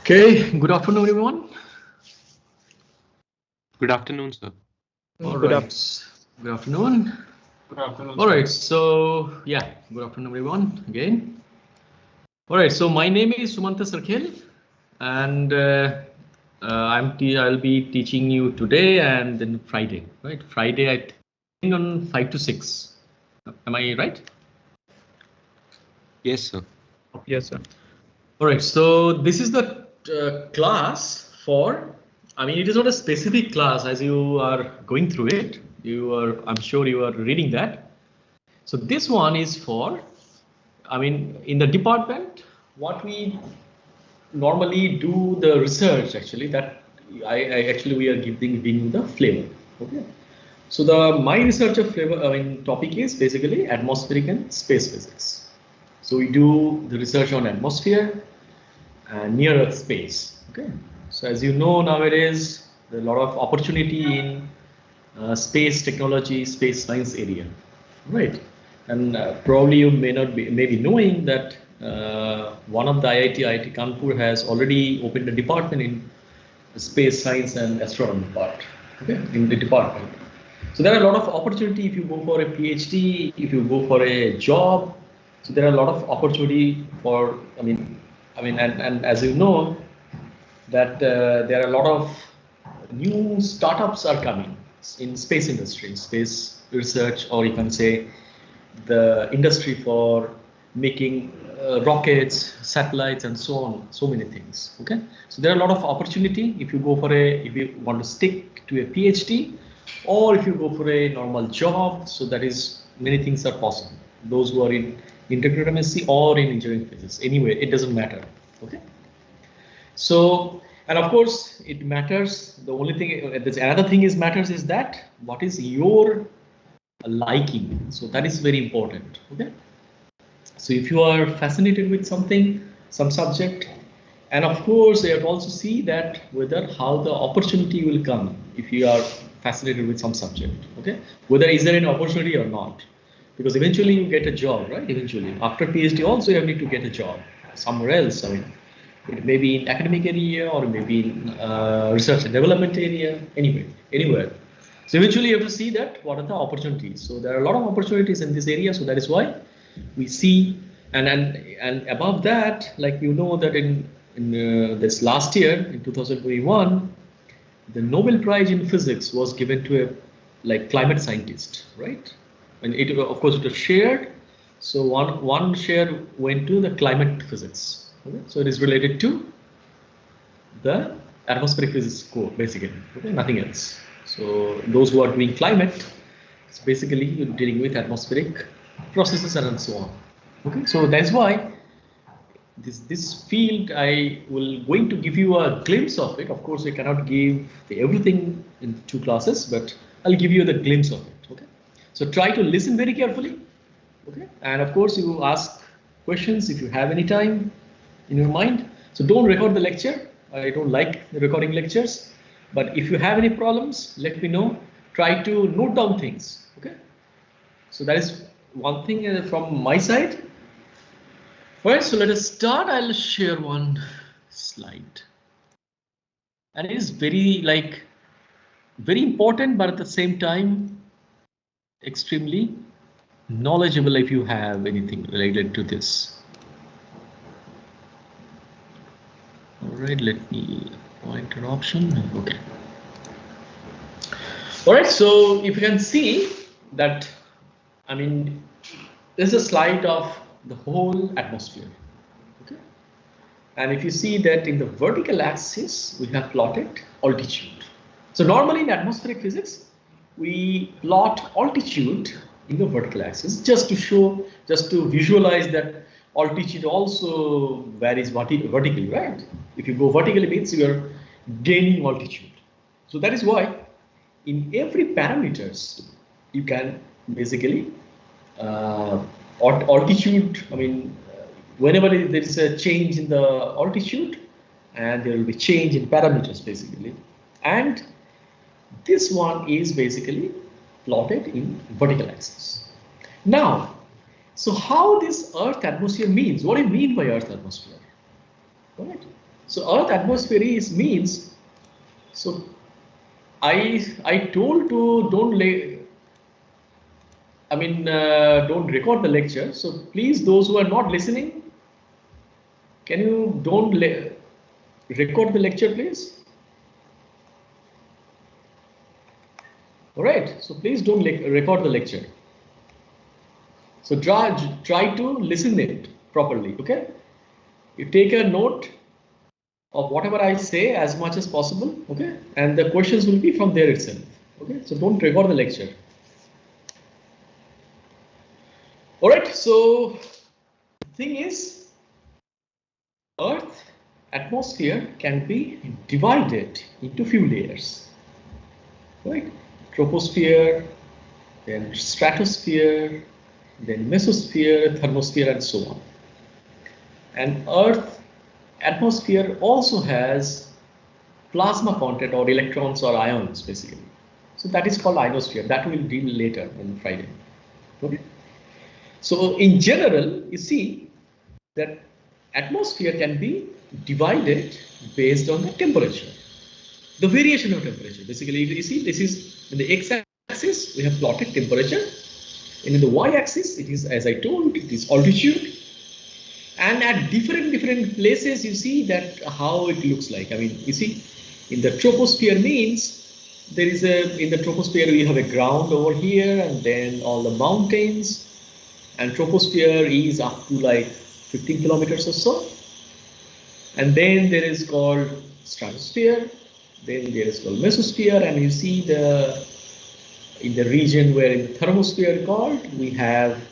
Okay, good afternoon, everyone. Good afternoon, sir. All right. Good afternoon. Good afternoon. All right. So yeah, good afternoon, everyone. Again. All right. So my name is Sumanta Sarkhel, and I'll be teaching you today and then Friday. Right? Friday, I think on 5 to 6. Am I right? Yes, sir. Yes, sir. All right. So this is the class for. I mean, it is not a specific class as you are going through it. I'm sure you are reading that. So this one is for, I mean, in the department, what we normally do the research actually that we are giving you the flavor. Okay. So my research of flavor, topic is basically atmospheric and space physics. So we do the research on atmosphere and near Earth space. Okay. So as you know, nowadays there are a lot of opportunity in space technology, space science area, right? And probably you may be knowing that one of the IIT Kanpur has already opened a department in space science and astronomy part. Okay, in the department. So there are a lot of opportunity if you go for a PhD, if you go for a job. So there are a lot of opportunity for. And as you know, that there are a lot of new startups are coming in space industry, space research, or you can say the industry for making rockets, satellites, and so on, so many things. Okay, so there are a lot of opportunity if you go for if you want to stick to a PhD, or if you go for a normal job. So that is, many things are possible. Those who are in integrated MSc or in engineering physics, anyway, it doesn't matter. Okay. So, and of course, it matters. The only thing, there's another thing is matters is that what is your liking. So that is very important. Okay. So if you are fascinated with something, some subject, and of course, you have to also see that whether how the opportunity will come if you are fascinated with some subject. Okay. Whether is there an opportunity or not, because eventually you get a job, right? Eventually, after PhD, also you need to get a job somewhere else. I mean, it may be in academic area or maybe in research and development area, anywhere. So eventually you have to see that what are the opportunities. So there are a lot of opportunities in this area. So that is why we see, and above that, like you know that in this last year in 2021, the Nobel Prize in Physics was given to a climate scientist, right? And it, of course, it was shared. So one share went to the climate physics. Okay? So it is related to the atmospheric physics core, basically. Okay? Nothing else. So those who are doing climate, it's basically you're dealing with atmospheric processes and so on. Okay, so that's why this field I will going to give you a glimpse of it. Of course, I cannot give everything in 2 classes, but I'll give you the glimpse of it. Okay, so try to listen very carefully. Okay, and of course you ask questions if you have any time in your mind. So don't record the lecture. I don't like recording lectures. But if you have any problems, let me know. Try to note down things. Okay. So that is one thing from my side. All right. So let us start. I'll share one slide. And it is very important, but at the same time, extremely knowledgeable if you have anything related to this. All right. Let me pointer option. Okay. All right, so if you can see that, I mean, this is a slide of the whole atmosphere. Okay, and if you see that in the vertical axis we have plotted altitude. So normally in atmospheric physics we plot altitude in the vertical axis just to show, just to visualize that altitude also varies vertically, right? If you go vertically means you are gaining altitude. So that is why in every parameters you can basically altitude, I mean, whenever there is a change in the altitude, and there will be change in parameters basically, and this one is basically plotted in vertical axis. Now, so how this Earth atmosphere means, what do you mean by Earth atmosphere? Right? So Earth atmosphere is means. So I told to don't don't record the lecture. So please, those who are not listening, can you don't record the lecture, please? All right. So please don't record the lecture. So try to listen it properly. Okay. You take a note of whatever I say as much as possible. Okay. And the questions will be from there itself. Okay. So don't record the lecture. All right. So the thing is, Earth atmosphere can be divided into few layers, right? Troposphere, then stratosphere, then mesosphere, thermosphere, and so on. And Earth atmosphere also has plasma content or electrons or ions basically. So that is called ionosphere. That we'll deal later on Friday. Okay. So in general, you see that atmosphere can be divided based on the temperature, the variation of temperature. Basically, you see, this is in the x-axis, we have plotted temperature, and in the y-axis, it is, as I told, it is altitude. And at different places, you see that how it looks like. I mean, you see, in the troposphere means there is in the troposphere we have a ground over here, and then all the mountains. And troposphere is up to like 15 kilometers or so. And then there is called stratosphere. Then there is called mesosphere, and you see in the region where in the thermosphere called, we have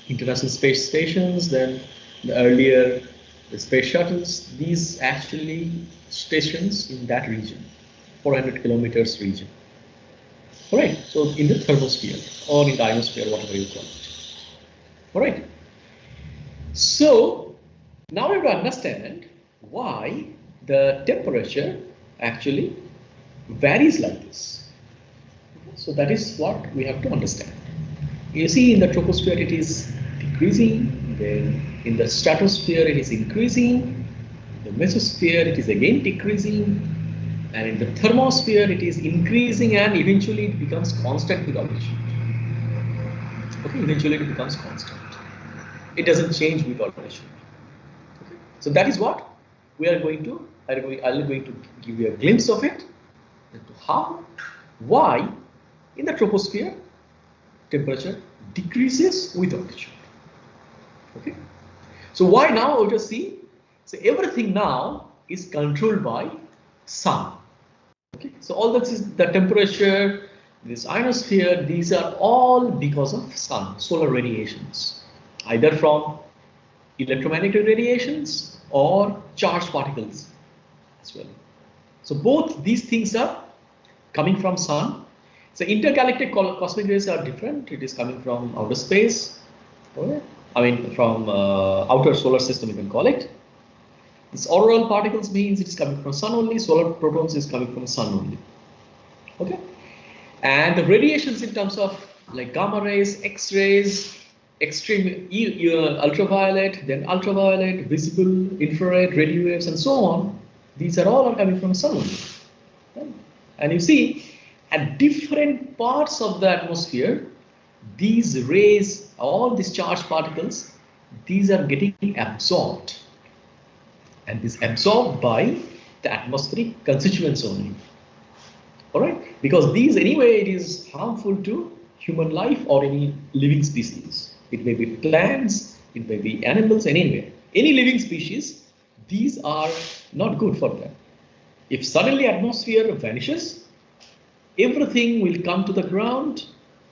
International Space Stations, then the earlier the space shuttles. These actually stations in that region, 400 kilometers region. All right, so in the thermosphere or in the ionosphere, whatever you call it. All right. So now we have to understand why the temperature actually varies like this. So that is what we have to understand. You see, in the troposphere it is decreasing, then in the stratosphere it is increasing, in the mesosphere it is again decreasing, and in the thermosphere it is increasing, and eventually it becomes constant with altitude. Okay, eventually it becomes constant. It doesn't change with altitude. Okay. So that is what we are going to. I'm going to give you a glimpse of it. How, why, in the troposphere, temperature decreases with altitude. Okay. So why now? Let us see. So everything now is controlled by sun. Okay. So all this is the temperature, this ionosphere. These are all because of sun, solar radiations, either from electromagnetic radiations or charged particles as well. So both these things are coming from sun. So intergalactic cosmic rays are different. It is coming from outer space. Okay? I mean from outer solar system, you can call it. This auroral particles means it is coming from sun only. Solar protons is coming from sun only. Okay. And the radiations in terms of like gamma rays, X-rays, extreme ultraviolet, then ultraviolet, visible, infrared, radio waves, and so on. These are all coming from sun only. Okay. And you see, at different parts of the atmosphere, these rays, all these charged particles, these are getting absorbed. And this absorbed by the atmospheric constituents only. All right, because these anyway, it is harmful to human life or any living species. It may be plants, it may be animals, anywhere. Any living species, these are not good for them. If suddenly atmosphere vanishes, everything will come to the ground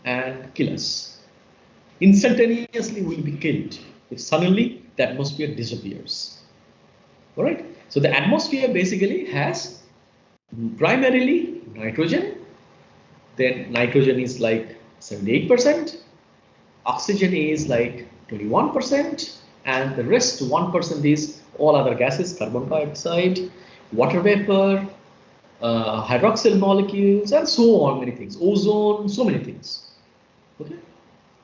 and kill us. Instantaneously we will be killed if suddenly the atmosphere disappears. All right. So the atmosphere basically has primarily nitrogen. Then nitrogen is like 78%. Oxygen is like 21%, and the rest 1% is all other gases: carbon dioxide, water vapor, hydroxyl molecules, and so on, many things, ozone, so many things. Okay.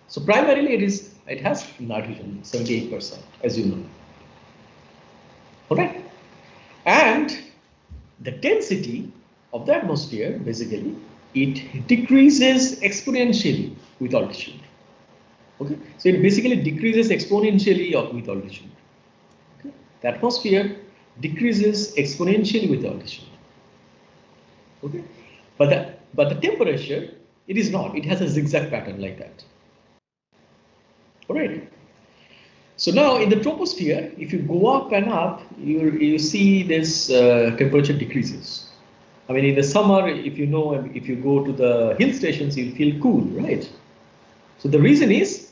So primarily it has nitrogen, 78%, as you know. All right. And the density of the atmosphere, basically, it decreases exponentially with altitude. Okay, so it basically decreases exponentially with altitude. Okay, the atmosphere decreases exponentially with altitude. Okay, but the temperature, it is not. It has a zigzag pattern like that. All right. So now in the troposphere, if you go up and up, you see this temperature decreases. I mean, in the summer, if you go to the hill stations, you'll feel cool, right? So the reason is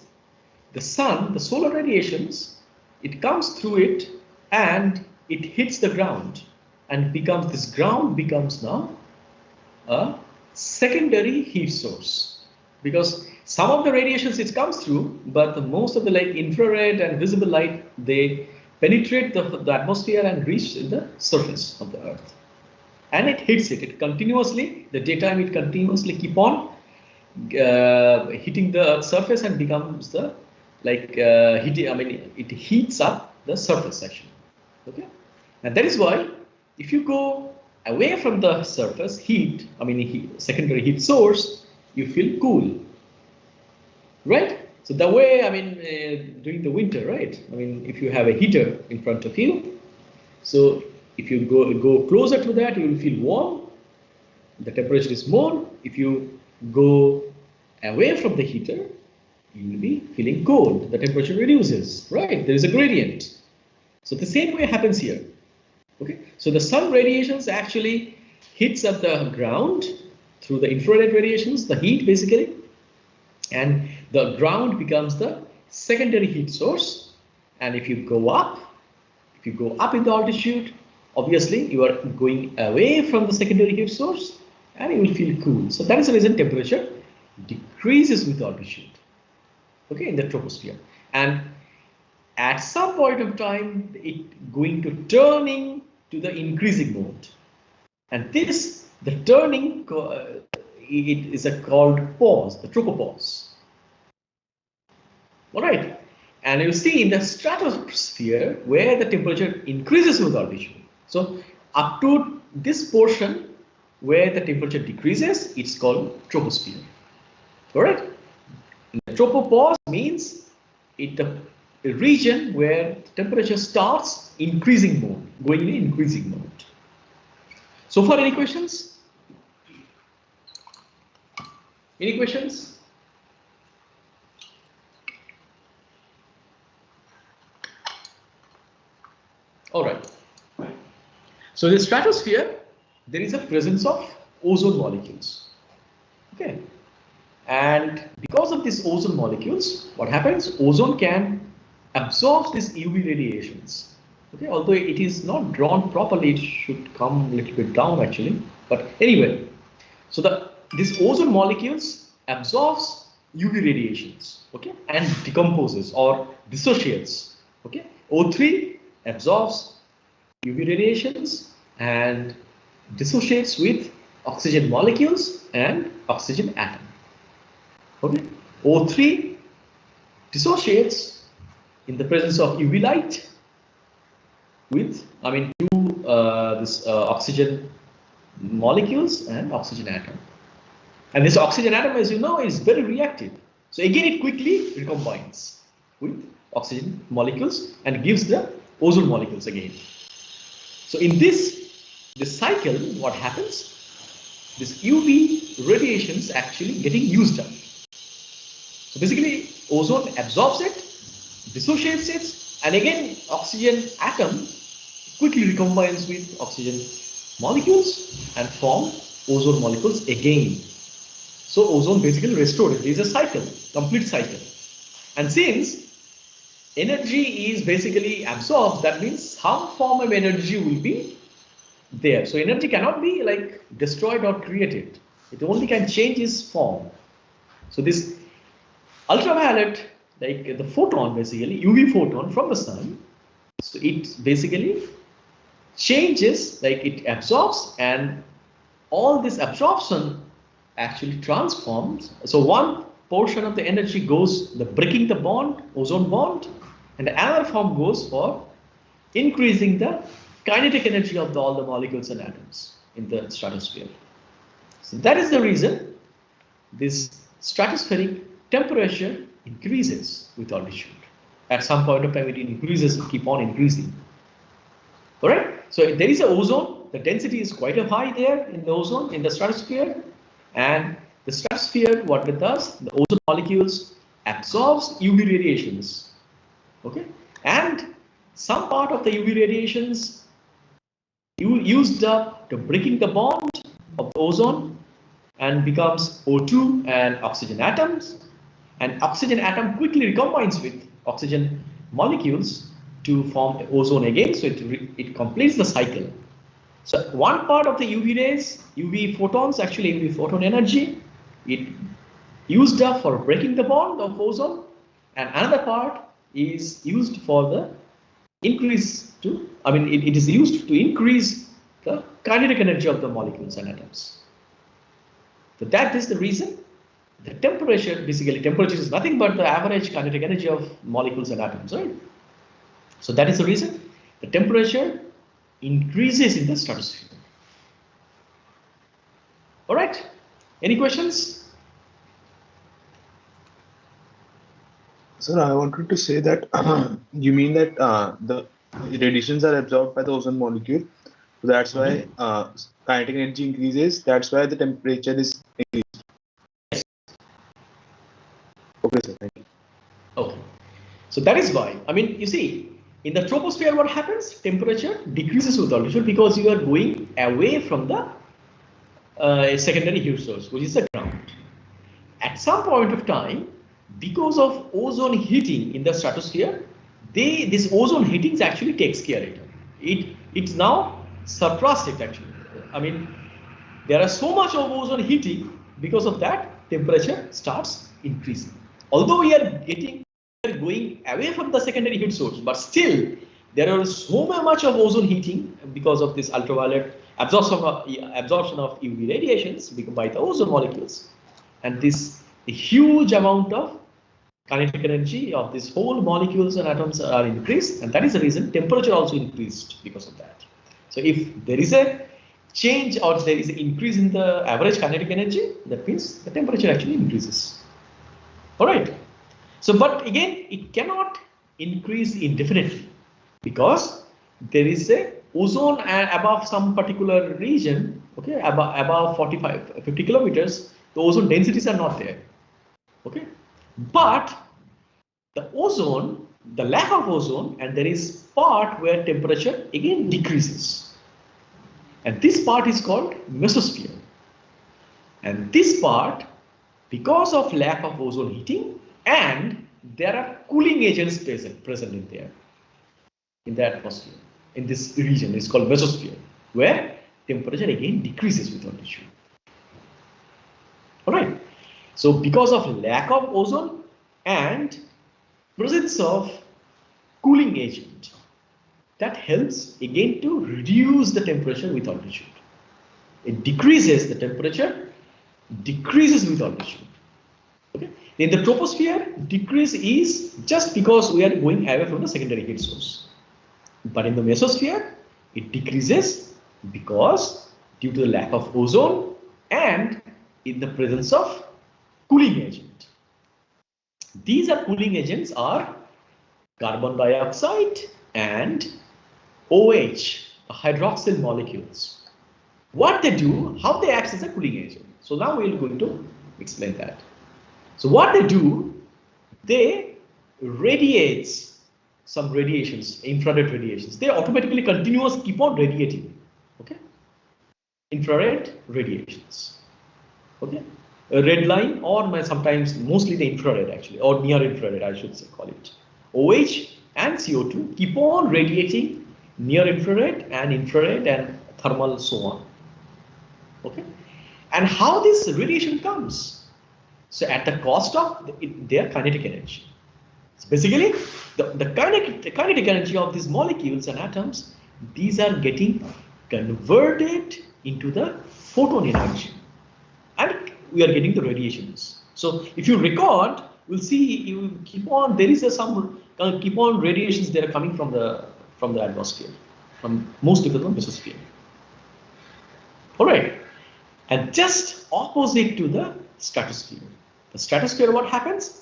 the sun, the solar radiations, it comes through it and it hits the ground and this ground becomes now a secondary heat source, because some of the radiations it comes through, but most of the infrared and visible light, they penetrate the atmosphere and reach the surface of the Earth. And it hits it continuously, the daytime it continuously keep on hitting the Earth's surface and becomes the it heats up the surface section. Okay, and that is why if you go away from the surface secondary heat source, you feel cool, right? So the way, during the winter, right? If you have a heater in front of you, so if you go closer to that, you will feel warm. The temperature is more. If you go away from the heater, you will be feeling cold. The temperature reduces, right? There is a gradient. So the same way happens here. Okay, so the sun radiations actually hits at the ground through the infrared radiations, the heat basically, and the ground becomes the secondary heat source. And if you go up in the altitude, obviously you are going away from the secondary heat source and you will feel cool. So that is the reason temperature decreases with altitude, okay, in the troposphere. And at some point of time, it going to turning to the increasing mode. And the turning, it is called pause, the tropopause. All right. And you see in the stratosphere where the temperature increases with altitude. So up to this portion where the temperature decreases, it's called troposphere. All right. And the tropopause means a region where temperature starts increasing mode, going in increasing mode. So far, any questions? Any questions? All right. So in the stratosphere, there is a presence of ozone molecules. Okay. And because of these ozone molecules, what happens? Ozone can absorb these UV radiations. Okay, although it is not drawn properly, it should come a little bit down actually. But anyway, so these ozone molecules absorbs UV radiations, okay, and decomposes or dissociates. Okay, O3 absorbs UV radiations and dissociates with oxygen molecules and oxygen atom. Okay, O3 dissociates in the presence of UV light with, oxygen molecules and oxygen atom. And this oxygen atom, as you know, is very reactive. So again, it quickly recombines with oxygen molecules and gives the ozone molecules again. So in this cycle, what happens? This UV radiations actually getting used up. So basically, ozone absorbs it, dissociates it, and again, oxygen atom quickly recombines with oxygen molecules and form ozone molecules again. So ozone basically restored. There is a cycle, complete cycle. And since energy is basically absorbed, that means some form of energy will be there. So energy cannot be destroyed or created. It only can change its form. So this ultraviolet, the photon, basically UV photon from the sun, so it basically changes, it absorbs, and all this absorption actually transforms. So one portion of the energy goes breaking the ozone bond, and the other form goes for increasing the kinetic energy of all the molecules and atoms in the stratosphere. So that is the reason this stratospheric temperature increases with altitude. At some point of time, it increases, keep on increasing. All right. So there is an ozone. The density is quite high there in the ozone, in the stratosphere, and the stratosphere, what it does, the ozone molecules absorbs UV radiations. Okay, and some part of the UV radiations used up to breaking the bond of the ozone and becomes O2 and oxygen atoms, and oxygen atom quickly recombines with oxygen molecules to form ozone again, so it completes the cycle. So one part of the UV rays, UV photons, actually UV photon energy, it used up for breaking the bond of ozone, and another part is used for the increase to, it is used to increase the kinetic energy of the molecules and atoms. So that is the reason the temperature, basically temperature is nothing but the average kinetic energy of molecules and atoms, right? So that is the reason the temperature increases in the stratosphere. All right, any questions? Sir, I wanted to say that you mean that the radiations are absorbed by the ozone molecule. So that's why kinetic energy increases. That's why the temperature is increased. Yes. Okay, sir. Thank you. Okay. So that is why, you see, in the troposphere, what happens? Temperature decreases with altitude because you are going away from the secondary heat source, which is the ground. At some point of time, because of ozone heating in the stratosphere, this ozone heating actually takes care of it. It's now surpassed it actually. There are so much of ozone heating, because of that temperature starts increasing. Although we are going away from the secondary heat source, but still there is so much of ozone heating because of this ultraviolet absorption of UV radiations by the ozone molecules, and this huge amount of kinetic energy of this whole molecules and atoms are increased, and that is the reason temperature also increased because of that. So if there is a change or there is an increase in the average kinetic energy, that means the temperature actually increases. All right. So, but again, it cannot increase indefinitely because there is a ozone above some particular region, okay, above 50 kilometers, the ozone densities are not there, okay. But the ozone, the lack of ozone, and there is part where temperature again decreases, and this part is called mesosphere. And this part, because of lack of ozone heating, and there are cooling agents present in there, in the atmosphere, in this region, it's called mesosphere, where temperature again decreases with altitude. All right. So because of lack of ozone and presence of cooling agent, that helps again to reduce the temperature with altitude. It decreases the temperature, decreases with altitude. Okay. In the troposphere, decrease is just because we are going away from the secondary heat source. But in the mesosphere, it decreases because due to the lack of ozone and in the presence of cooling agent. These are cooling agents are carbon dioxide and OH, hydroxyl molecules. What they do, how they act as a cooling agent. So now we are going to explain that. So what they do, they radiate some radiations, infrared radiations. They automatically keep on radiating. Okay, infrared radiations. Okay, a red line, or sometimes mostly the infrared actually, or near infrared, I should say, call it. OH and CO2 keep on radiating near infrared and thermal, so on. Okay, and how this radiation comes? So at the cost of their kinetic energy. So basically, the kinetic energy of these molecules and atoms, these are getting converted into the photon energy, and we are getting the radiations. So if you record, we'll see you keep on. There is some keep on radiations that are coming from the atmosphere. mostly from the mesosphere. All right, and just opposite to the stratosphere. The stratosphere, what happens?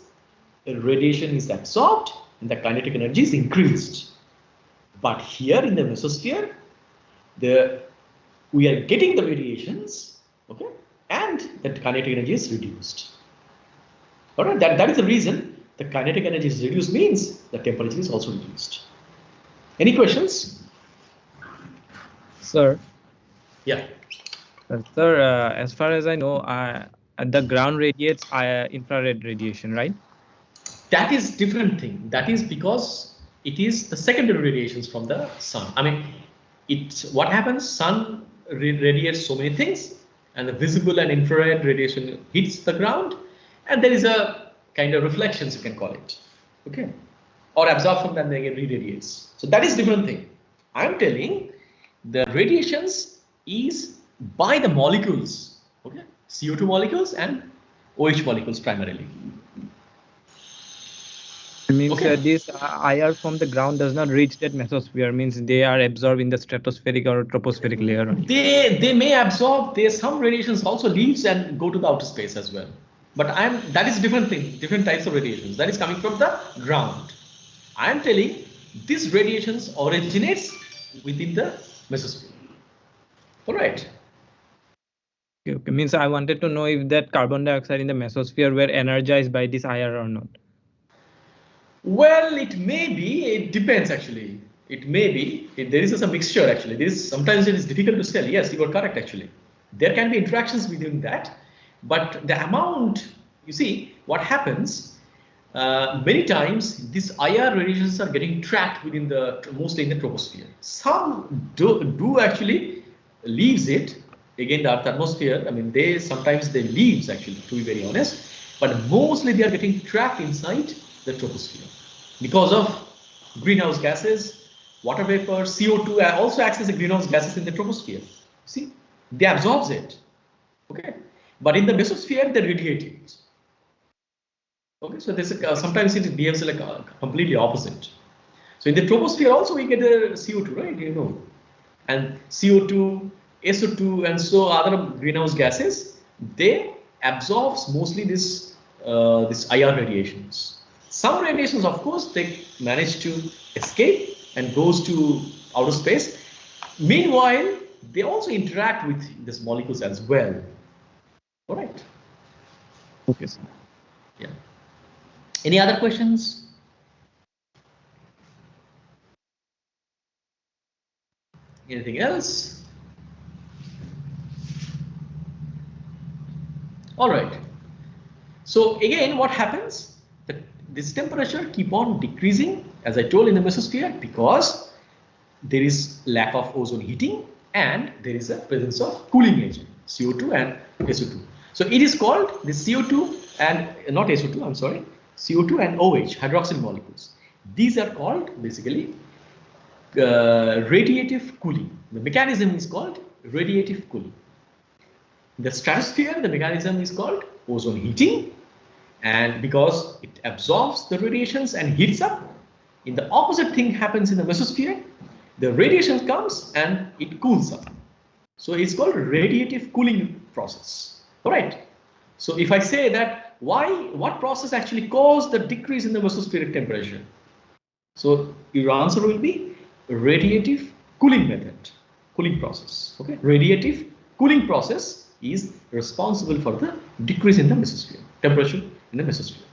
The radiation is absorbed and the kinetic energy is increased. But here in the mesosphere, we are getting the radiations, okay, and the kinetic energy is reduced. All right, that is the reason the kinetic energy is reduced, means the temperature is also reduced. Any questions? Sir. Yeah. Sir, as far as I know, the ground radiates infrared radiation, right? That is different thing. That is because it is the secondary radiations from the sun. I mean, what happens? Sun radiates so many things, and the visible and infrared radiation hits the ground, and there is a kind of reflections, you can call it, okay, or absorption, then they again re-radiates. So that is different thing. I'm telling the radiations is by the molecules, okay, CO2 molecules and OH molecules primarily. It means this IR from the ground does not reach that mesosphere, means they are absorbed in the stratospheric or tropospheric layer. They may absorb. There's some radiations also leaves and go to the outer space as well. But that is different thing, different types of radiations. That is coming from the ground. I am telling these radiations originates within the mesosphere. All right. Okay, means I wanted to know if that carbon dioxide in the mesosphere were energized by this IR or not. Well, it may be. It depends actually. It may be. There is a mixture actually. Sometimes it is difficult to tell. Yes, you are correct actually. There can be interactions within that, but the amount, you see, what happens many times these IR radiations are getting trapped within mostly in the troposphere. Some do actually leaves it again the Earth atmosphere. I mean, sometimes they leaves actually, to be very honest, but mostly they are getting trapped inside the troposphere because of greenhouse gases, water vapor, CO2 also acts as a greenhouse gases in the troposphere. See, they absorbs it, okay, but in the mesosphere they radiate it. Okay, so this sometimes it behaves like completely opposite. So in the troposphere also we get a CO2, right? You know, and CO2, SO2, and so other greenhouse gases, they absorbs mostly this IR radiations. Some radiations, of course, they manage to escape and goes to outer space. Meanwhile, they also interact with these molecules as well. All right. Okay, sir. Yeah. Any other questions? Anything else? All right. So again, what happens? This temperature keep on decreasing, as I told, in the mesosphere, because there is lack of ozone heating and there is a presence of cooling agent, CO2 and SO2. So it is called the CO2 and not SO2, I'm sorry, CO2 and OH, hydroxyl molecules. These are called basically radiative cooling. The mechanism is called radiative cooling. In the stratosphere, the mechanism is called ozone heating, and because it absorbs the radiations and heats up. In the opposite thing happens in the mesosphere, the radiation comes and it cools up. So it's called radiative cooling process. All right. So if I say that what process actually caused the decrease in the mesospheric temperature? So your answer will be radiative cooling method, cooling process. Okay, radiative cooling process is responsible for the decrease in the mesosphere temperature in the mesosphere.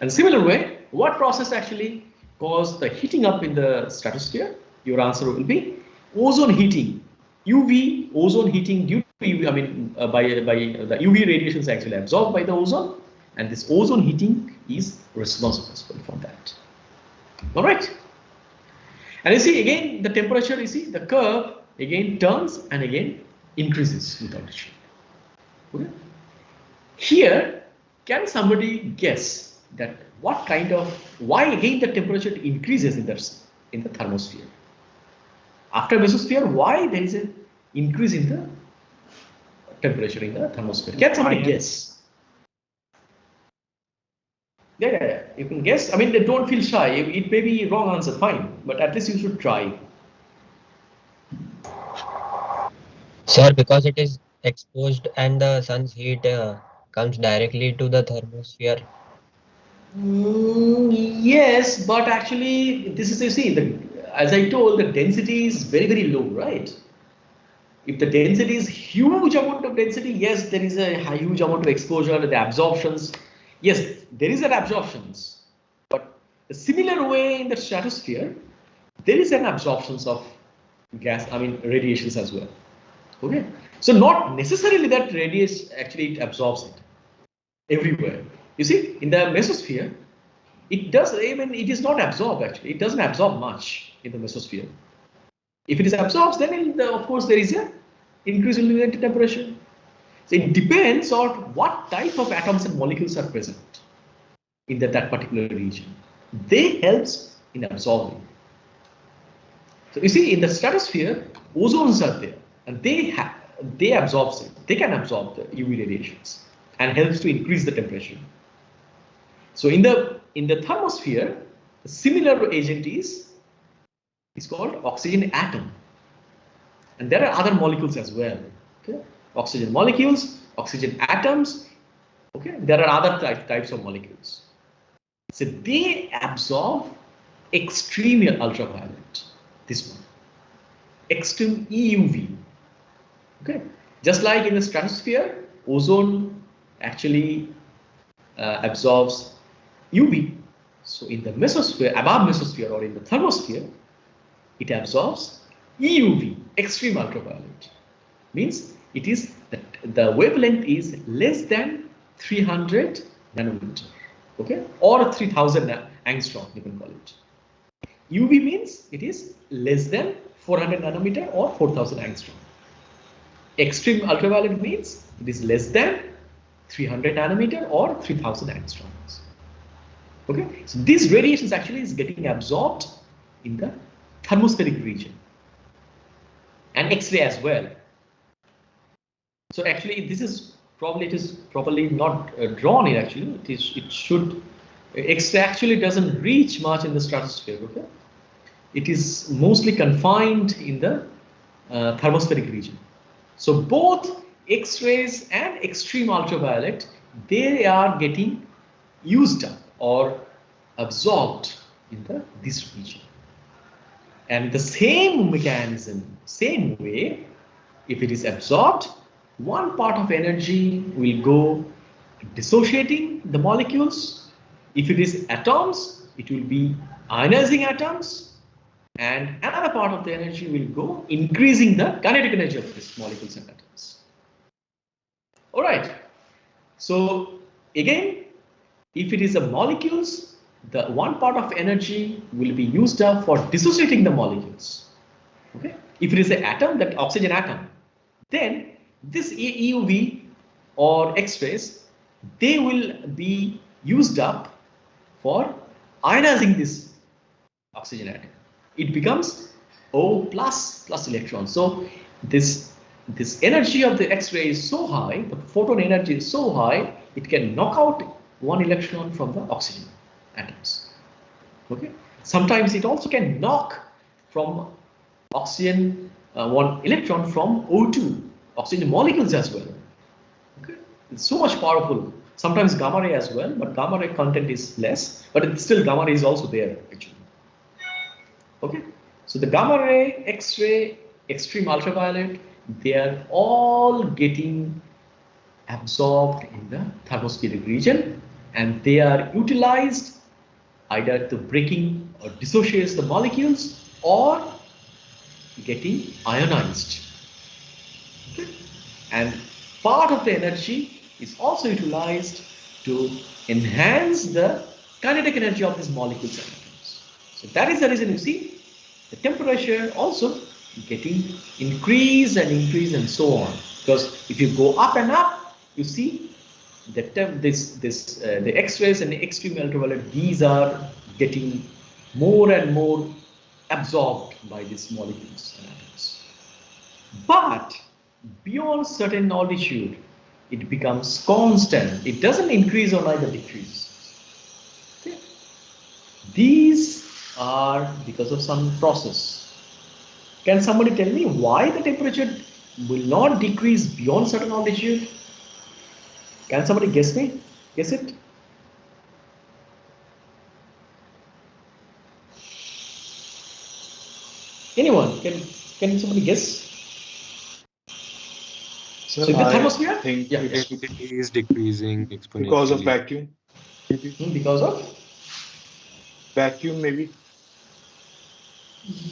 And similar way, what process actually caused the heating up in the stratosphere? Your answer will be ozone heating. UV ozone heating due to UV, I mean by the UV radiations actually absorbed by the ozone, and this ozone heating is responsible for that. All right. And you see again the temperature, you see the curve again turns and again increases with altitude. Okay. Here, can somebody guess that why again the temperature increases in the thermosphere? After mesosphere, why there is an increase in the temperature in the thermosphere? Can somebody guess? Yeah, you can guess. I mean, they don't feel shy. It may be wrong answer, fine, but at least you should try. Sir, because it is exposed and the sun's heat comes directly to the thermosphere. Yes, but actually, this is, you see, as I told, the density is very, very low, right? If the density is huge amount of density, yes, there is a huge amount of exposure, the absorptions. Yes, there is an absorptions, but a similar way in the stratosphere, there is an absorptions of gas, I mean radiations as well. Okay, so not necessarily that radius actually it absorbs it everywhere. You see, in the mesosphere, it does. I mean, it is not absorbed actually. It doesn't absorb much in the mesosphere. If it is absorbed, then of course there is a increase in relative temperature. So it depends on what type of atoms and molecules are present in that particular region. They helps in absorbing. So you see, in the stratosphere, ozones are there, and they absorb it. They can absorb the UV radiations and helps to increase the temperature. So in the thermosphere, a similar agent is called oxygen atom, and there are other molecules as well. Okay, oxygen molecules, oxygen atoms. Okay, there are other types of molecules. So they absorb extreme ultraviolet. This one, extreme EUV. Okay, just like in the stratosphere, ozone actually absorbs UV. So in the mesosphere, above mesosphere, or in the thermosphere, it absorbs EUV, extreme ultraviolet. Means it is the wavelength is less than 300 nanometer, okay, or 3000 angstrom, you can call it. UV means it is less than 400 nanometer or 4000 angstrom. Extreme ultraviolet means it is less than 300 nanometer or 3000 angstroms. Okay, so these radiations actually is getting absorbed in the thermospheric region, and X-ray as well. So actually, this is probably, it is properly not drawn here. Actually, it should. X-ray actually doesn't reach much in the stratosphere. Okay, it is mostly confined in the thermospheric region. So both X-rays and extreme ultraviolet, they are getting used up or absorbed in this region. And the same mechanism, same way, if it is absorbed, one part of energy will go dissociating the molecules. If it is atoms, it will be ionizing atoms, and another part of the energy will go increasing the kinetic energy of these molecules and atoms. All right. So again, if it is a molecules, the one part of energy will be used up for dissociating the molecules. Okay. If it is an atom, that oxygen atom, then this EUV or X-rays, they will be used up for ionizing this oxygen atom. It becomes O plus electron. So this energy of the X-ray is so high, the photon energy is so high, it can knock out one electron from the oxygen atoms. Okay. Sometimes it also can knock from oxygen one electron from O2, oxygen molecules as well. Okay. It's so much powerful. Sometimes gamma ray as well, but gamma ray content is less, but it's still gamma ray is also there actually. Okay, so the gamma ray, X-ray, extreme ultraviolet, they are all getting absorbed in the thermospheric region, and they are utilized either to breaking or dissociates the molecules or getting ionized. Okay. And part of the energy is also utilized to enhance the kinetic energy of these molecules and atoms. So that is the reason you see the temperature also getting increase and so on. Because if you go up and up, you see that the X-rays and the extreme ultraviolet, these are getting more and more absorbed by these molecules and atoms. But beyond certain altitude, it becomes constant. It doesn't increase or neither decrease. Okay. These are because of some process. Can somebody tell me why the temperature will not decrease beyond certain altitude. Can somebody guess me? Guess it? Anyone? Can somebody guess? So So in the I thermosphere? think Yeah. it's Density is decreasing exponentially. because of vacuum. Because of? Vacuum, maybe.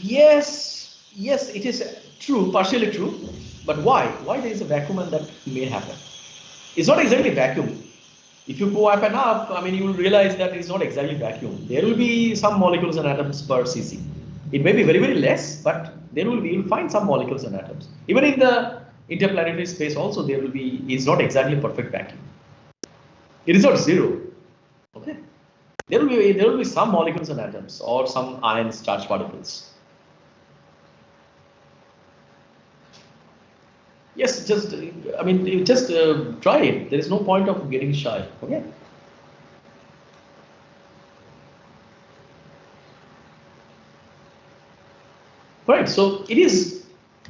Yes, it is true, partially true. But why? Why there is a vacuum and that may happen? It's not exactly vacuum. If you go up and up, I mean, you will realize that it's not exactly vacuum. There will be some molecules and atoms per cc. It may be very, very less, but there will be, you'll find some molecules and atoms. Even in the interplanetary space also, there will be, it's not exactly perfect vacuum. It is not zero. Okay. There will be some molecules and atoms or some ions, charged particles. Yes, just I mean, you just try it. There is no point of getting shy. Okay. Right. So it is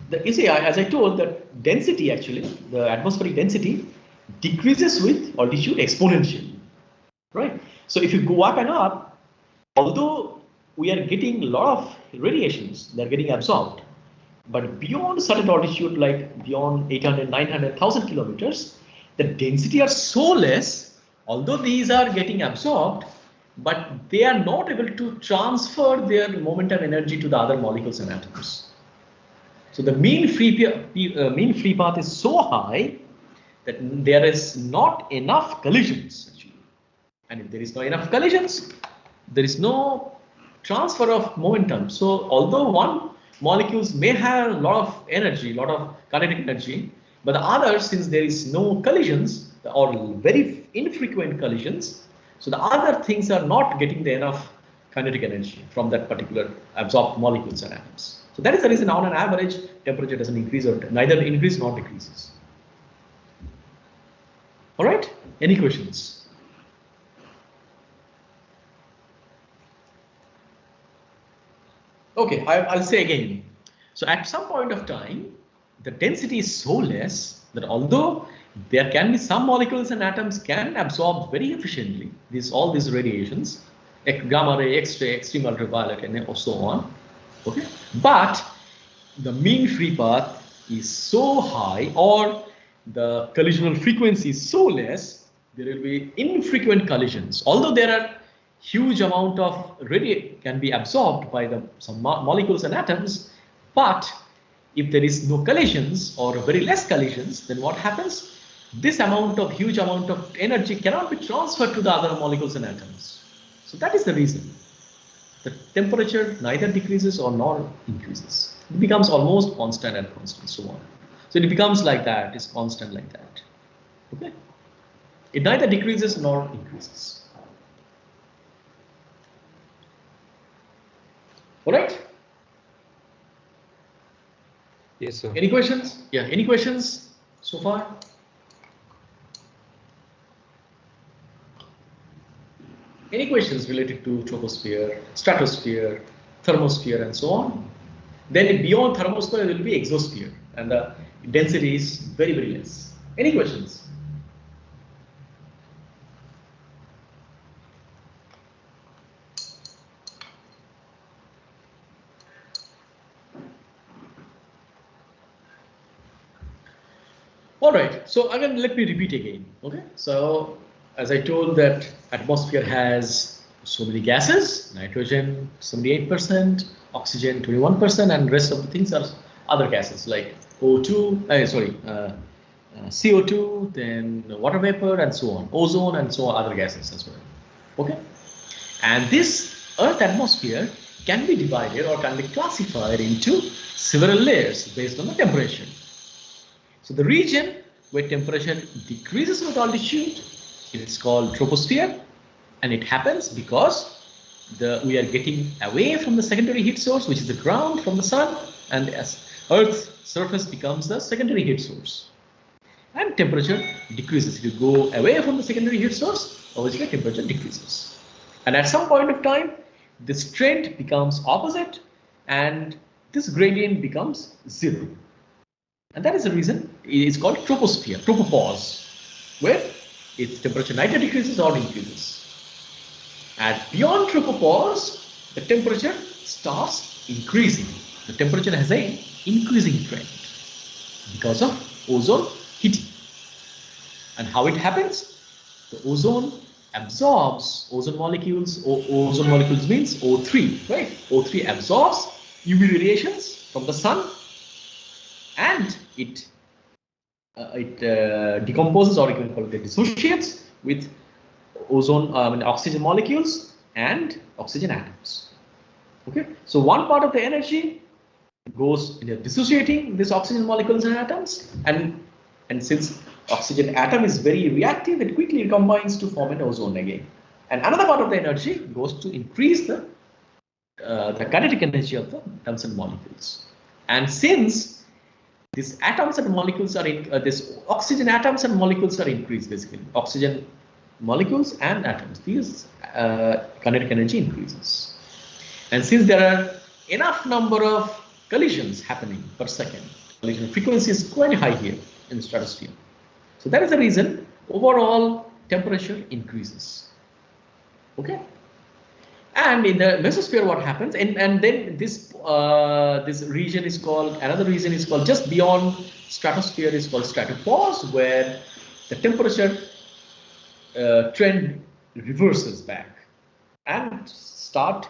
the you see, as I told, that density actually, the atmospheric density decreases with altitude exponentially. Right. So if you go up and up, although we are getting a lot of radiations, they're getting absorbed. But beyond certain altitude, like beyond 800, 900, 1000 kilometers, the density are so less, although these are getting absorbed, but they are not able to transfer their momentum energy to the other molecules and atoms. So the mean free path is so high that there is not enough collisions actually. And if there is not enough collisions, there is no transfer of momentum. So although one molecules may have a lot of energy, a lot of kinetic energy, but the others, since there is no collisions or very infrequent collisions, so the other things are not getting the enough kinetic energy from that particular absorbed molecules and atoms. So that is the reason on an average temperature doesn't increase or neither increase nor decreases. All right, any questions? Okay, I'll say again. So at some point of time, the density is so less that although there can be some molecules and atoms can absorb very efficiently all these radiations, gamma ray, X-ray, extreme ultraviolet, and so on. Okay, but the mean free path is so high, or the collisional frequency is so less, there will be infrequent collisions. Although there are huge amount of radiation can be absorbed by some molecules and atoms, but if there is no collisions or very less collisions, then what happens? This huge amount of energy cannot be transferred to the other molecules and atoms. So that is the reason. The temperature neither decreases or nor increases. It becomes almost constant and constant, so on. So it becomes like that, it's constant like that. Okay? It neither decreases nor increases. All right? Yes, sir. Any questions? Yeah, any questions so far? Any questions related to troposphere, stratosphere, thermosphere, and so on? Then beyond thermosphere, there will be exosphere, and the density is very, very less. Any questions? All right, so again, let me repeat again. Okay, so as I told that atmosphere has so many gases: nitrogen 78%, oxygen 21%, and rest of the things are other gases like CO2, then water vapor, and so on, ozone, and so on, other gases as well. Okay, and this Earth atmosphere can be divided or can be classified into several layers based on the temperature. So the region where temperature decreases with altitude, it is called troposphere, and it happens because we are getting away from the secondary heat source, which is the ground from the sun, and as Earth's surface becomes the secondary heat source. And temperature decreases. If you go away from the secondary heat source, obviously temperature decreases. And at some point of time, this trend becomes opposite, and this gradient becomes zero. And that is the reason it's called troposphere, tropopause, where its temperature neither decreases or increases. And beyond tropopause, the temperature starts increasing. The temperature has an increasing trend because of ozone heating. And how it happens? The ozone absorbs ozone molecules. Ozone molecules means O3, right? O3 absorbs UV radiations from the sun, and it decomposes, or you can call it dissociates with oxygen molecules and oxygen atoms. Okay, so one part of the energy goes in dissociating these oxygen molecules and atoms, and since oxygen atom is very reactive, it quickly recombines to form an ozone again. And another part of the energy goes to increase the kinetic energy of the atoms and molecules. And since these atoms and molecules are this oxygen atoms and molecules are increased, basically oxygen molecules and atoms, these kinetic energy increases. And since there are enough number of collisions happening per second, collision frequency is quite high here in the stratosphere. So that is the reason overall temperature increases. Okay. And in the mesosphere, what happens? And then this this region is called, another region is called just beyond stratosphere is called stratopause, where the temperature trend reverses back and start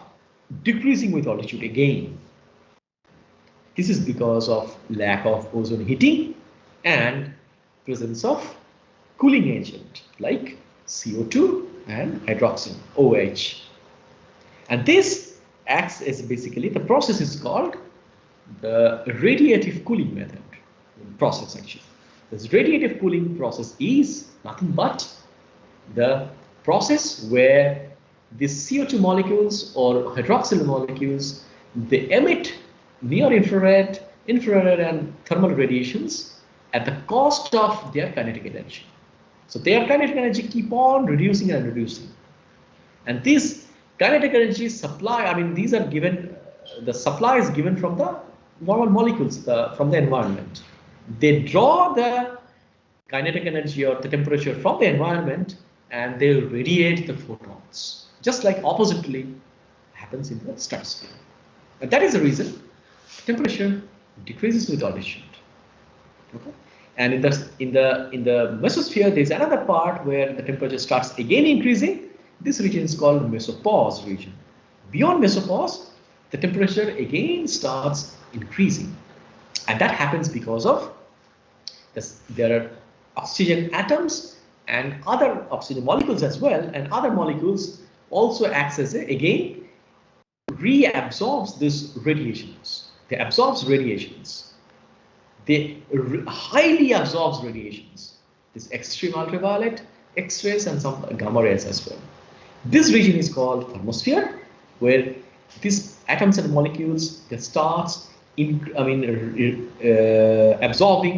decreasing with altitude again. This is because of lack of ozone heating and presence of cooling agent like CO2 and hydroxide, OH. And this acts as basically, the process is called the radiative cooling method process actually. This radiative cooling process is nothing but the process where these CO2 molecules or hydroxyl molecules, they emit near infrared and thermal radiations at the cost of their kinetic energy. So their kinetic energy keep on reducing and reducing. And this kinetic energy supply, I mean, these are given, the supply is given from the normal molecules from the environment. They draw the kinetic energy or the temperature from the environment and they radiate the photons, just like oppositely happens in the stratosphere. And that is the reason temperature decreases with altitude. Okay? And in the mesosphere, there is another part where the temperature starts again increasing. This region is called mesopause region. Beyond mesopause, the temperature again starts increasing, and that happens because of this, there are oxygen atoms and other oxygen molecules as well, and other molecules also acts as again reabsorbs these radiations. They absorbs radiations. They highly absorbs radiations. This extreme ultraviolet, X-rays, and some gamma rays as well. This region is called thermosphere, where these atoms and molecules that starts absorbing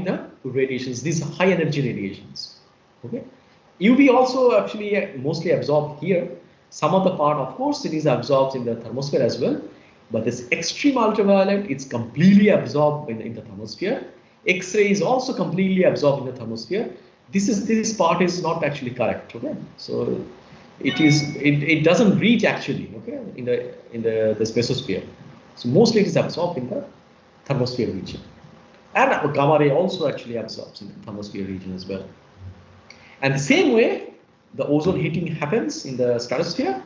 the radiations, these high energy radiations. Okay, UV also actually mostly absorbed here. Some of the part, of course, it is absorbed in the thermosphere as well, but this extreme ultraviolet, it's completely absorbed in the thermosphere. X-ray is also completely absorbed in the thermosphere. This part is not actually correct. Okay, so it doesn't reach actually, okay, in the mesosphere. So mostly it is absorbed in the thermosphere region, and gamma ray also actually absorbs in the thermosphere region as well. And the same way the ozone heating happens in the stratosphere,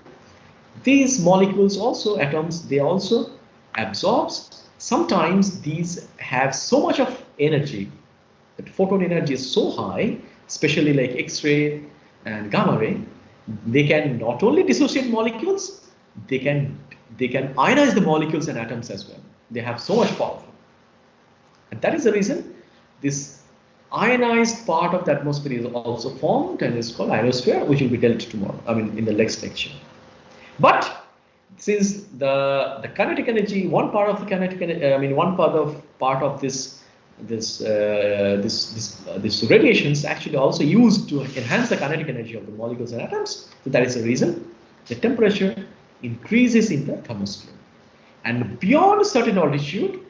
these molecules also, atoms, they also absorbs. Sometimes these have so much of energy, that photon energy is so high, especially like X-ray and gamma ray, they can not only dissociate molecules, they can ionize the molecules and atoms as well. They have so much power. And that is the reason this ionized part of the atmosphere is also formed and is called ionosphere, which will be dealt tomorrow, in the next lecture. But since the kinetic energy, one part of the kinetic energy, part of this radiations actually also used to enhance the kinetic energy of the molecules and atoms. So that is the reason the temperature increases in the thermosphere. And beyond a certain altitude,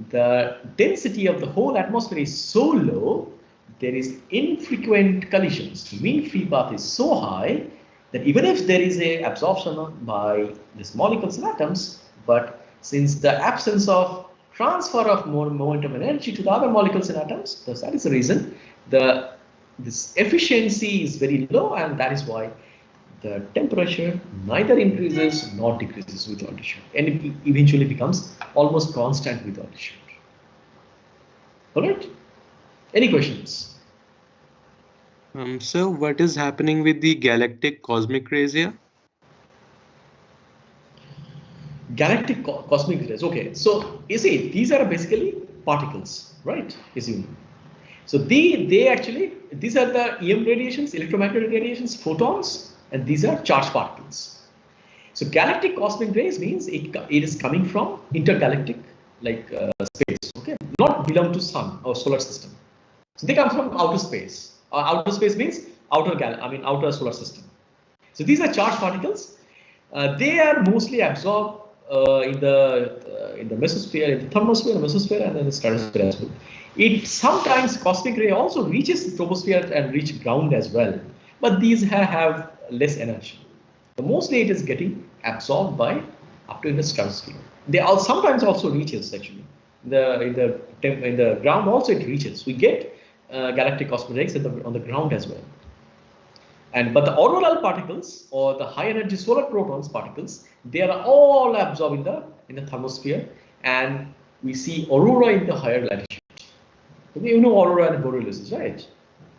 the density of the whole atmosphere is so low, there is infrequent collisions. The wind free path is so high that even if there is a absorption by these molecules and atoms, but since the absence of transfer of momentum energy to the other molecules and atoms, that is the reason this efficiency is very low, and that is why the temperature neither increases nor decreases with altitude, and it eventually becomes almost constant with altitude. All right? Any questions? So what is happening with the galactic cosmic rays here? Galactic cosmic rays. Okay, so you see, these are basically particles, right? Assume. So they actually, these are the EM radiations, electromagnetic radiations, photons, and these are charged particles. So galactic cosmic rays means it is coming from intergalactic space. Okay, not belong to sun or solar system. So they come from outer space. Outer space means outer solar system. So these are charged particles. They are mostly absorbed in the mesosphere, in the thermosphere, the mesosphere, and then the stratosphere as well. It sometimes cosmic ray also reaches the troposphere and reach ground as well, but these have less energy. So mostly it is getting absorbed by up to in the stratosphere. They sometimes also reaches actually in the ground also it reaches. We get galactic cosmic rays on the ground as well. But the auroral particles or the high energy solar protons particles, they are all absorbed in the thermosphere, and we see aurora in the higher latitude. You know aurora and borealis, right?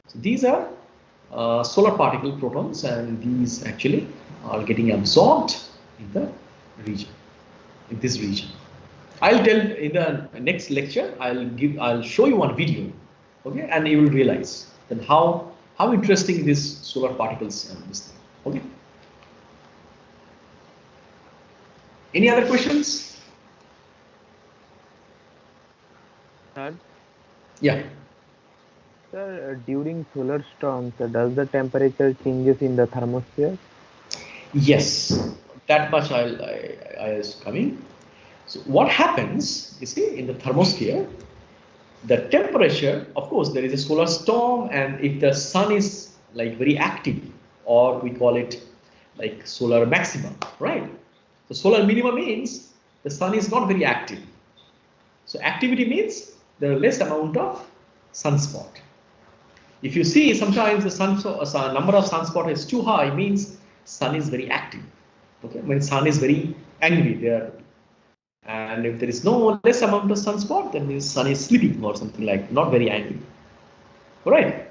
So these are solar particle protons, and these actually are getting absorbed in the region, in this region. I'll tell in the next lecture. I'll show you one video, okay, and you will realize that how interesting these solar particles and this thing. Okay. Any other questions? Sir? Yeah. Sir, during solar storms, does the temperature changes in the thermosphere? Yes, that much I was coming. So what happens, you see, in the thermosphere, the temperature, of course, there is a solar storm, and if the sun is like very active, or we call it like solar maximum, right? So solar minima means the sun is not very active. So activity means there are less amount of sunspot. If you see sometimes the number of sunspot is too high, means sun is very active. Okay, when sun is very angry there. And if there is no less amount of sunspot, then the sun is sleeping or something like not very angry. All right.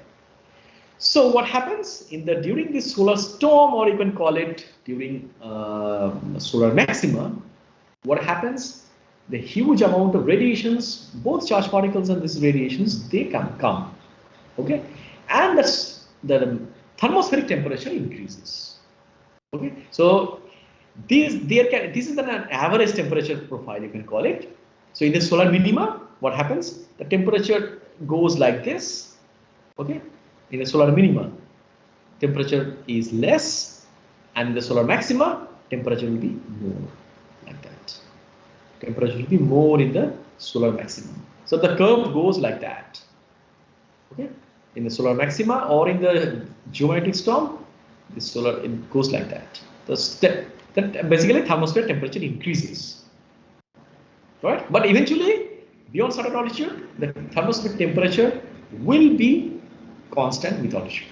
So what happens during this solar storm, or you can call it during solar maxima? What happens? The huge amount of radiations, both charged particles and these radiations, they come. Okay, and the thermospheric temperature increases. Okay, so this is an average temperature profile, you can call it. So in the solar minima, what happens? The temperature goes like this. Okay, in the solar minima, temperature is less, and in the solar maxima, temperature will be more, like that. Temperature will be more in the solar maximum. So the curve goes like that. Okay, in the solar maxima or in the geomagnetic storm, it goes like that. That basically thermospheric temperature increases, right? But eventually, beyond certain altitude, the thermospheric temperature will be constant with altitude.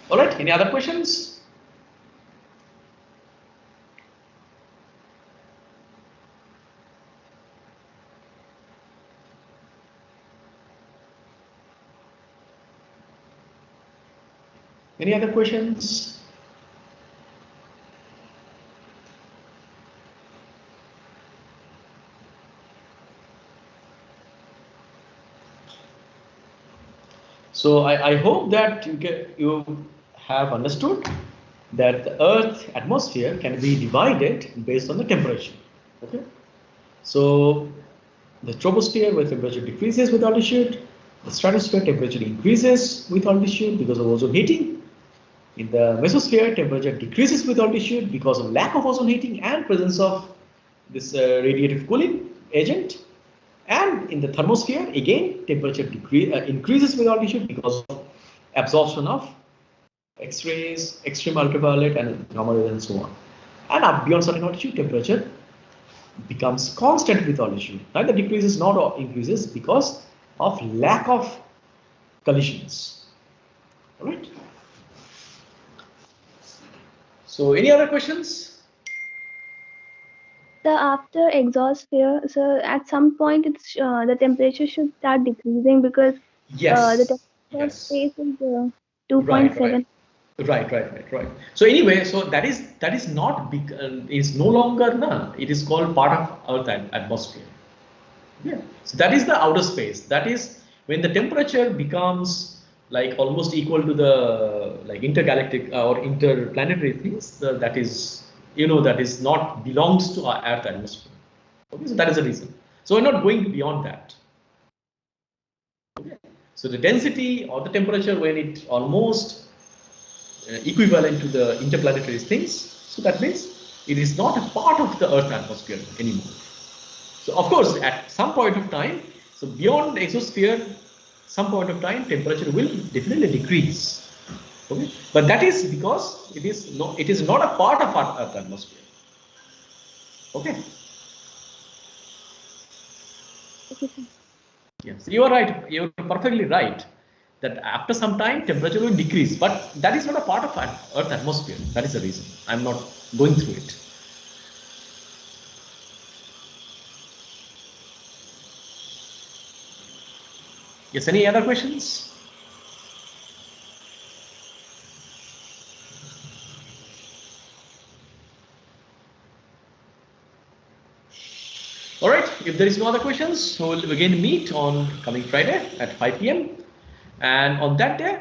All right. Any other questions? Any other questions? So I hope that you have understood that the Earth atmosphere can be divided based on the temperature. Okay. So the troposphere, where temperature decreases with altitude, the stratosphere temperature increases with altitude because of ozone heating. In the mesosphere, temperature decreases with altitude because of lack of ozone heating and presence of this radiative cooling agent. And in the thermosphere, again, temperature increases with altitude because of absorption of X-rays, extreme ultraviolet, and gamma rays, and so on. And up beyond certain altitude, temperature becomes constant with altitude. Neither decreases nor increases because of lack of collisions. All right. So, any other questions? So after exosphere, so at some point it's the temperature should start decreasing because Yes. the temperature Yes. space is 2.7. Right. So anyway, so that is not big. Is no longer na. It is called part of Earth atmosphere. Yeah. So that is the outer space. That is when the temperature becomes like almost equal to the like intergalactic or interplanetary things. That is, you know, that is not belongs to our Earth atmosphere. Okay, so that is the reason. So we're not going beyond that. Okay. So the density or the temperature when it almost equivalent to the interplanetary things, so that means it is not a part of the Earth atmosphere anymore. So of course, at some point of time, so beyond the exosphere, some point of time, temperature will definitely decrease. Okay, but that is because it is not a part of our Earth atmosphere. Okay. Yes, you are right. You are perfectly right. That after some time, temperature will decrease, but that is not a part of Earth atmosphere. That is the reason I'm not going through it. Yes, any other questions? All right, if there is no other questions, so we'll again meet on coming Friday at 5 p.m. And on that day,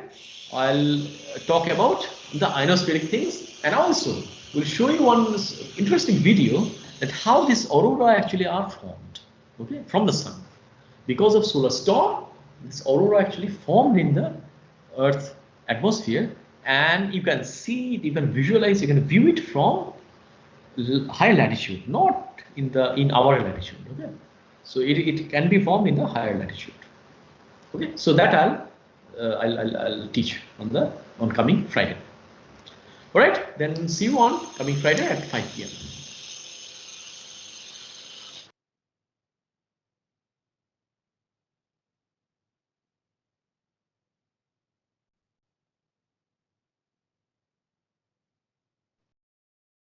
I'll talk about the ionospheric things, and also we'll show you one interesting video that how these aurora actually are formed, okay, from the sun. Because of solar storm, this aurora actually formed in the Earth atmosphere, and you can see it, you can visualize, you can view it from higher latitude, not in our latitude. Okay, so it can be formed in the higher latitude. Okay, so that I'll teach on coming Friday. All right, then see you on coming Friday at 5 p.m.